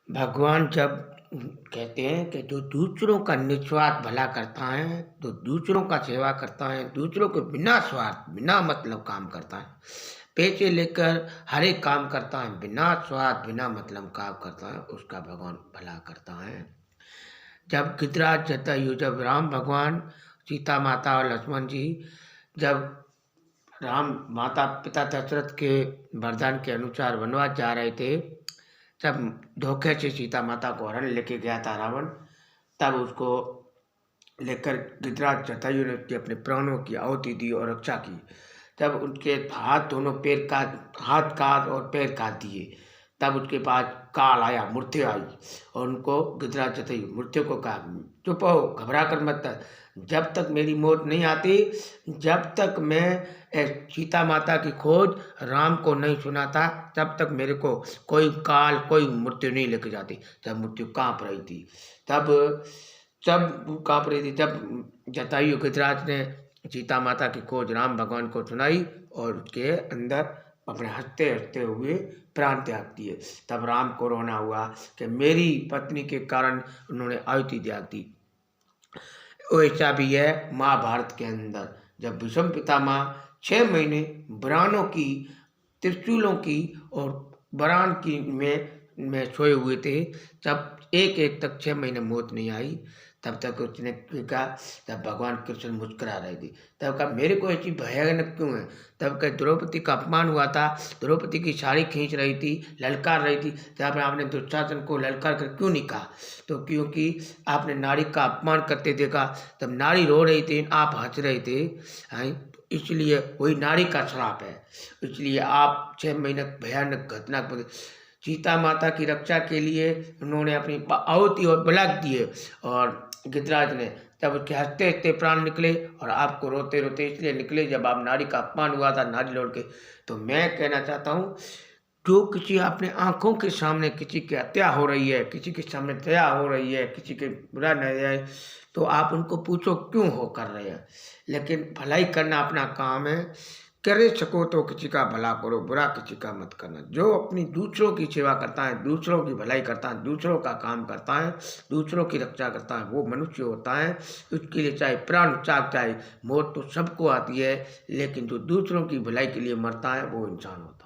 भगवान जब कहते हैं कि जो दूसरों का निस्वार्थ भला करता है, तो दूसरों का सेवा करता है, दूसरों को बिना स्वार्थ, बिना मतलब काम करता है, पैसे लेकर हर एक काम करता है, बिना स्वार्थ, बिना मतलब काम करता है, उसका भगवान भला करता है। जब गिरिराज जटायु, जब राम भगवान, सीता माता और लक्ष्मण जी जब राम माता पिता दशरथ के वरदान के अनुसार वनवास जा रहे थे, जब धोखे से सीता माता को हरण लेके गया था रावण, तब उसको लेकर गिरिराज जटायु ने अपने प्राणों की आहुति दी और रक्षा की। तब उनके हाथ दोनों पैर काट, हाथ काट और पैर काट दिए। तब उसके बाद काल आया, मृत्यु आई और उनको गिरिराज जटायु मृत्यु को कहा, चुप हो, घबरा कर मत, जब तक मेरी मौत नहीं आती, जब तक मैं सीता माता की खोज राम को नहीं सुनाता, तब तक मेरे को कोई काल, कोई मृत्यु नहीं लेके जाती। जब मृत्यु कांप रही थी, तब जब कांप रही थी, जब जटायु गिरिराज ने सीता माता की खोज राम भगवान को सुनाई और उसके अंदर अपने हंसते हंसते हुए प्राण त्याग दिए। तब राम को रोना हुआ कि मेरी पत्नी के कारण उन्होंने आहुति त्याग दी। वैसा भी है महाभारत के अंदर, जब भीष्म पितामह 6 महीने ब्राह्मणों की, त्रिशूलों की और बरान की में सोए हुए थे, तब एक एक तक 6 महीने मौत नहीं आई। तब तक उसने कहा, तब भगवान कृष्ण मुस्कुरा रहे थे। तब कहा मेरे को ऐसी भयानक क्यों है। तब कहा द्रौपदी का अपमान हुआ था, द्रौपदी की साड़ी खींच रही थी, ललकार रही थी, तब आपने दुशासन को ललकार कर क्यों नहीं कहा। तो क्योंकि आपने नारी का अपमान करते देखा, तब नारी रो रही थी, आप हंस रहे थे, हैं, इसलिए वही नारी का श्राप है। इसलिए आप 6 महीने भयानक घटना को, सीता माता की रक्षा के लिए उन्होंने अपनी आहुति और बलक दिए और गिरिराज ने, तब उसके हंसते हंसते प्राण निकले और आपको रोते रोते इसलिए निकले जब आप नारी का अपमान हुआ था, नारी लौट के। तो मैं कहना चाहता हूँ, जो किसी अपने आंखों के सामने किसी की हत्या हो रही है, किसी के सामने दया हो रही है, किसी के बुरा नहीं है, तो आप उनको पूछो क्यों हो कर रहे हैं। लेकिन भलाई करना अपना काम है, करे सको तो किसी का भला करो, बुरा किसी का मत करना। जो अपनी दूसरों की सेवा करता है, दूसरों की भलाई करता है, दूसरों का काम करता है, दूसरों की रक्षा करता है, वो मनुष्य होता है। उसके लिए चाहे प्राण त्याग, चाहे मौत तो सबको आती है, लेकिन जो दूसरों की भलाई के लिए मरता है वो इंसान होता है।